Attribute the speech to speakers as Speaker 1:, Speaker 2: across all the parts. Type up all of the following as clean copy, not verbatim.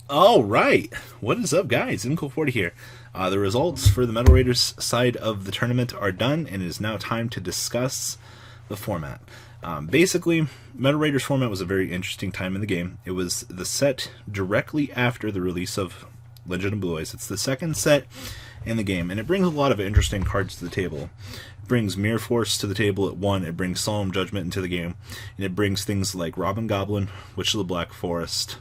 Speaker 1: All right, what is up, guys? Inco40 here. The results for the Metal Raiders side of the tournament are done, and it is now time to discuss the format. Basically, Metal Raiders format was a very interesting time in the game. It was the set directly after the release of Legend of Blue Eyes. It's the second set in the game, and it brings a lot of interesting cards to the table. It brings Mirror Force to the table at 1, it brings Solemn Judgment into the game, and it brings things like Robin Goblin, Witch of the Black Forest,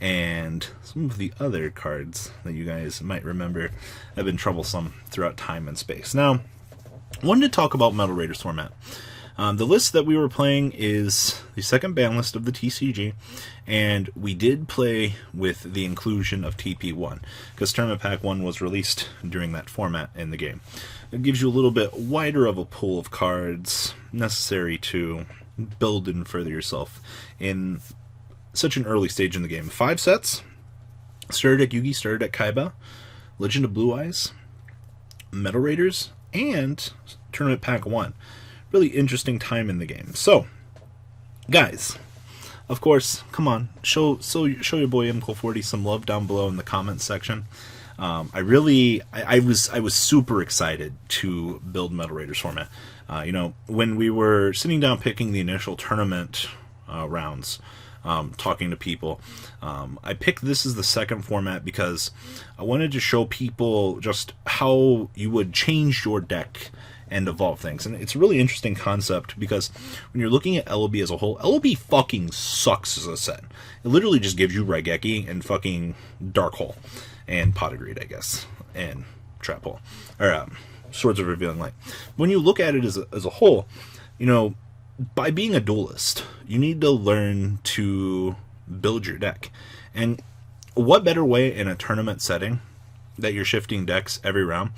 Speaker 1: and some of the other cards that you guys might remember have been troublesome throughout time and space. Now, I wanted to talk about Metal Raiders format. The list that we were playing is the second ban list of the TCG, and we did play with the inclusion of TP1, because Tournament Pack 1 was released during that format in the game. It gives you a little bit wider of a pool of cards necessary to build and further yourself in such an early stage in the game. 5 sets: Starter Deck Yugi, Starter Deck Kaiba, Legend of Blue Eyes, Metal Raiders, and Tournament Pack 1. Really interesting time in the game. So, guys, of course, come on, show your boy MCO40 some love down below in the comments section. I was super excited to build Metal Raiders format. When we were sitting down picking the initial tournament rounds, talking to people, I picked this as the second format because I wanted to show people just how you would change your deck and evolve things. And it's a really interesting concept because when you're looking at LOB as a whole, LOB fucking sucks as a set. It literally just gives you Raigeki and fucking Dark Hole and Pot of Greed, I guess, and Trap Hole, or Swords of Revealing Light. When you look at it as a whole, by being a duelist, you need to learn to build your deck. And what better way in a tournament setting that you're shifting decks every round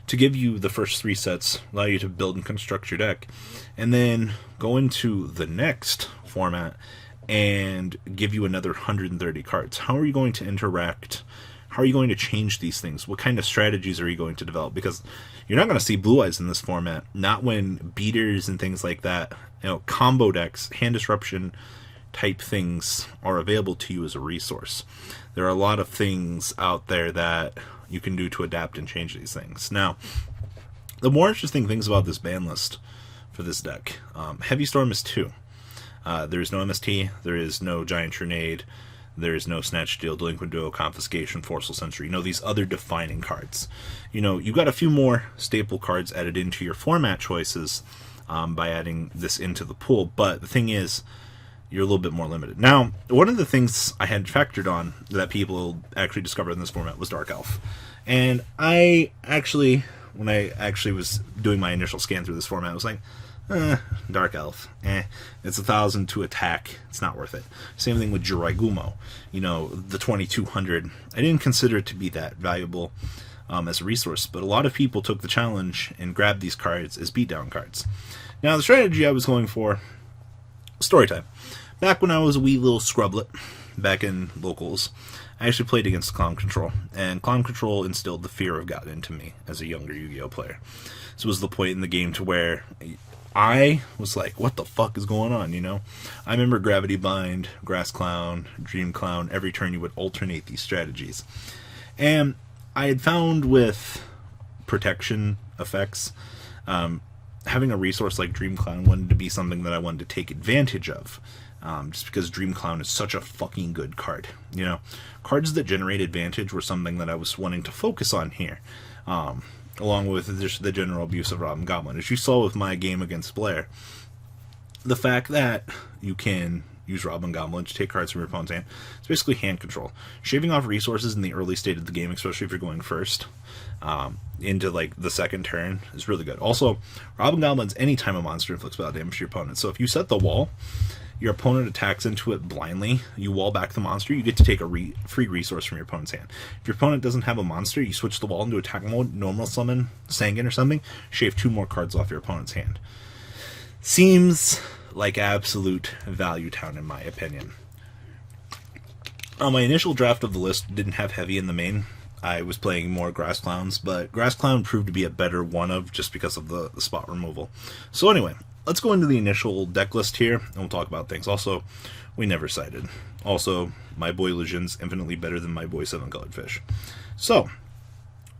Speaker 1: to give you the first 3 sets, allow you to build and construct your deck, and then go into the next format and give you another 130 cards. How are you going to interact? How are you going to change these things? What kind of strategies are you going to develop? Because you're not going to see Blue Eyes in this format, not when beaters and things like that, combo decks, hand disruption type things are available to you as a resource. There are a lot of things out there that you can do to adapt and change these things. Now, the more interesting things about this ban list for this deck, Heavy Storm is 2. There is no MST, there is no Giant Grenade, there is no Snatch Steal, Delinquent Duo, Confiscation, Forceful Sensory, these other defining cards. You've got a few more staple cards added into your format choices by adding this into the pool, but the thing is, you're a little bit more limited. Now, one of the things I had factored on that people actually discovered in this format was Dark Elf. And when I actually was doing my initial scan through this format, I was like, Dark Elf, it's 1,000 to attack, it's not worth it. Same thing with Jirai Gumo, the 2,200. I didn't consider it to be that valuable as a resource, but a lot of people took the challenge and grabbed these cards as beatdown cards. Now, the strategy I was going for, story time. Back when I was a wee little scrublet, back in locals, I actually played against Clown Control, and Clown Control instilled the fear of God into me as a younger Yu-Gi-Oh player. This was the point in the game to where I was like, what the fuck is going on, I remember Gravity Bind, Grass Clown, Dream Clown, every turn you would alternate these strategies. And I had found with protection effects, having a resource like Dream Clown wanted to be something that I wanted to take advantage of. Just because Dream Clown is such a fucking good card. Cards that generate advantage were something that I was wanting to focus on here. Along with just the general abuse of Robin Goblin. As you saw with my game against Blair, the fact that you can use Robin Goblin to take cards from your opponent's hand, it's basically hand control. Shaving off resources in the early state of the game, especially if you're going first, into the second turn, is really good. Also, Robin Goblin's anytime a monster inflicts battle damage to your opponent. So if you set the wall, your opponent attacks into it blindly, you wall back the monster, you get to take a free resource from your opponent's hand. If your opponent doesn't have a monster, you switch the wall into attack mode, normal summon Sangan or something, shave 2 more cards off your opponent's hand. Seems like absolute value town in my opinion. My initial draft of the list didn't have Heavy in the main. I was playing more Grass Clowns, but Grass Clown proved to be a better one of just because of the spot removal. So anyway, let's go into the initial deck list here, and we'll talk about things. Also, we never cited. Also, my boy Legion's infinitely better than my boy Seven Colored Fish. So,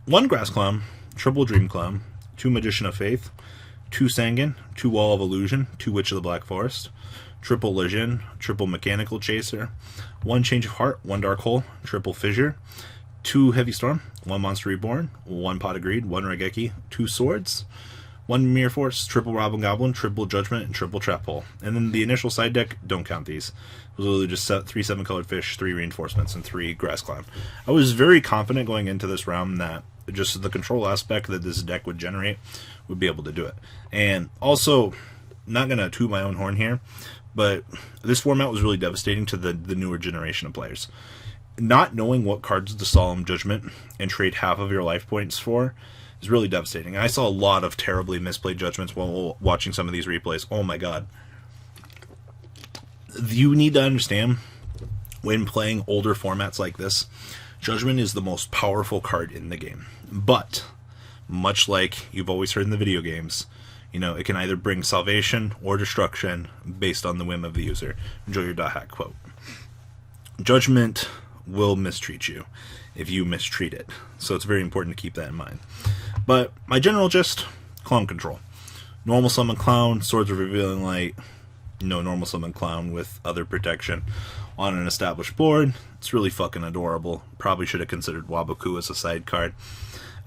Speaker 1: 1 Grass Clown, triple Dream Clown, 2 Magician of Faith, 2 Sanguine, 2 Wall of Illusion, 2 Witch of the Black Forest, triple Legion, triple Mechanical Chaser, 1 Change of Heart, 1 Dark Hole, triple Fissure, 2 Heavy Storm, 1 Monster Reborn, 1 Pot of Greed, 1 Raigeki, 2 Swords, 1 Mirror Force, triple Robin Goblin, triple Judgment, and triple Trap Hole. And then the initial side deck, don't count these. It was literally just 3 7 Colored Fish, 3 Reinforcements, and 3 Grass Clown. I was very confident going into this round that just the control aspect that this deck would generate would be able to do it. And also, not going to toot my own horn here, but this format was really devastating to the newer generation of players. Not knowing what cards to Solemn Judgment and trade half of your life points for is really devastating. I saw a lot of terribly misplayed judgments while watching some of these replays. Oh my god. You need to understand, when playing older formats like this, Judgment is the most powerful card in the game. But, much like you've always heard in the video games, it can either bring salvation or destruction based on the whim of the user. Enjoy your .hack quote. Judgment will mistreat you if you mistreat it. So it's very important to keep that in mind. But my general gist, Clown control. Normal summon Clown, Swords of Revealing Light, normal summon Clown with other protection on an established board. It's really fucking adorable. Probably should have considered Waboku as a side card.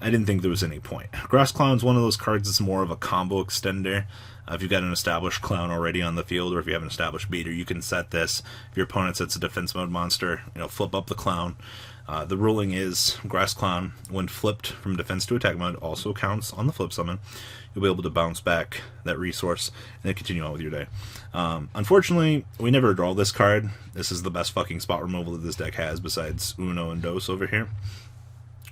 Speaker 1: I didn't think there was any point. Grass Clown's one of those cards that's more of a combo extender. If you've got an established Clown already on the field, or if you have an established beater, you can set this. If your opponent sets a defense mode monster, flip up the Clown. The ruling is Grass Clown, when flipped from defense to attack mode, also counts on the flip summon. You'll be able to bounce back that resource and then continue on with your day. Unfortunately, we never draw this card. This is the best fucking spot removal that this deck has besides Uno and Dos over here.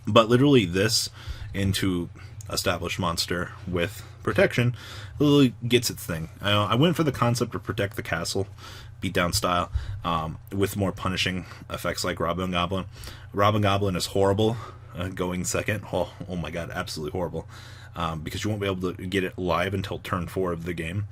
Speaker 1: But literally this into established monster with protection literally gets its thing. I went for the concept of Protect the Castle, beatdown style, with more punishing effects like Robin Goblin. Robin Goblin is horrible going second. Oh my god, absolutely horrible. Because you won't be able to get it live until turn 4 of the game,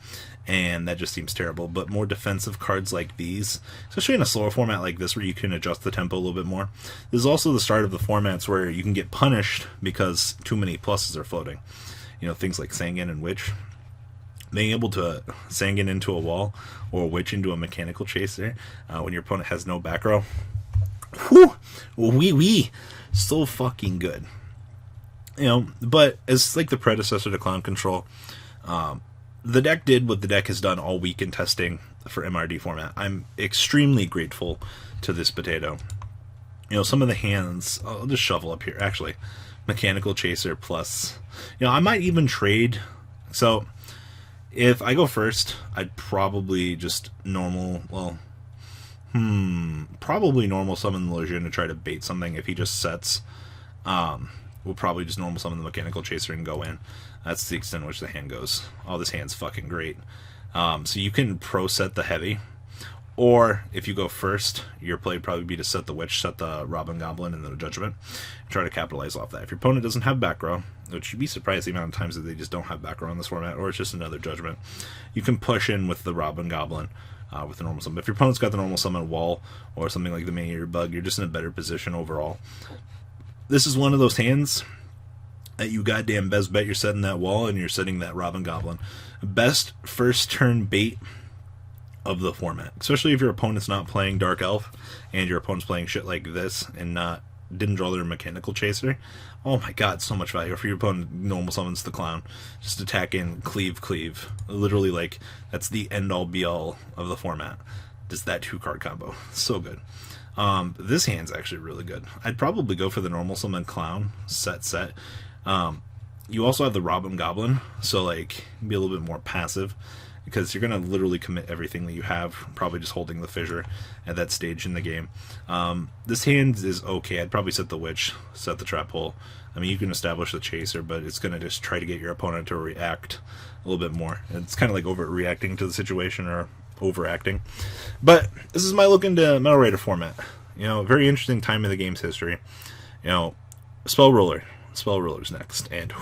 Speaker 1: and that just seems terrible. But more defensive cards like these, especially in a slower format like this where you can adjust the tempo a little bit more. This is also the start of the formats where you can get punished because too many pluses are floating. Things like Sanguine and Witch. Being able to Sanguine into a wall or Witch into a Mechanical Chaser when your opponent has no back row. Whew! Wee! So fucking good. But as like the predecessor to Clown Control, the deck did what the deck has done all week in testing for MRD format. I'm extremely grateful to this potato. Some of the hands, I'll just shovel up here, actually. Mechanical Chaser plus, I might even trade. So, if I go first, I'd probably just probably normal summon the Legion to try to bait something if he just sets. We'll probably just normal summon the Mechanical Chaser and go in. That's the extent to which the hand goes. Oh, this hand's fucking great. So you can pro set the heavy, or if you go first, your play would probably be to set the Witch, set the Robin Goblin, and then the Judgment, and try to capitalize off that. If your opponent doesn't have back row, which you'd be surprised the amount of times that they just don't have back row in this format, or it's just another Judgment, you can push in with the Robin Goblin with the normal summon. If your opponent's got the normal summon wall, or something like the Maneater Bug, you're just in a better position overall. This is one of those hands that you goddamn best bet you're setting that wall and you're setting that Robin Goblin. Best first turn bait of the format, especially if your opponent's not playing Dark Elf and your opponent's playing shit like this and didn't draw their Mechanical Chaser. Oh my god, so much value. Or if your opponent normal summons the Clown, just attack in, cleave. Literally, that's the end all be all of the format. Just that 2-card combo. So good. This hand's actually really good. I'd probably go for the normal summon Clown set. You also have the Robin Goblin, so be a little bit more passive, because you're going to literally commit everything that you have, probably just holding the Fissure at that stage in the game. This hand is okay. I'd probably set the Witch, set the Trap Hole. You can establish the Chaser, but it's going to just try to get your opponent to react a little bit more. It's kind of like overreacting to the situation, or overacting. But this is my look into Metal Raider format. Very interesting time in the game's history. Spell Roller's next, and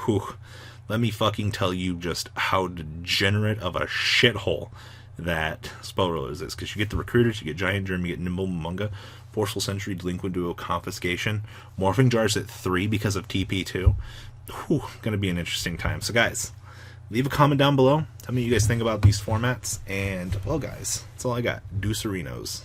Speaker 1: let me fucking tell you just how degenerate of a shithole that Spell Rollers is. Because you get the Recruiters, you get Giant Germ, you get Nimble Momonga, Forceful Sentry, Delinquent Duo, Confiscation, Morphing Jars at 3 because of TP2. Whew, gonna be an interesting time. So guys, leave a comment down below. Tell me what you guys think about these formats. And, well guys, that's all I got. Deucerinos.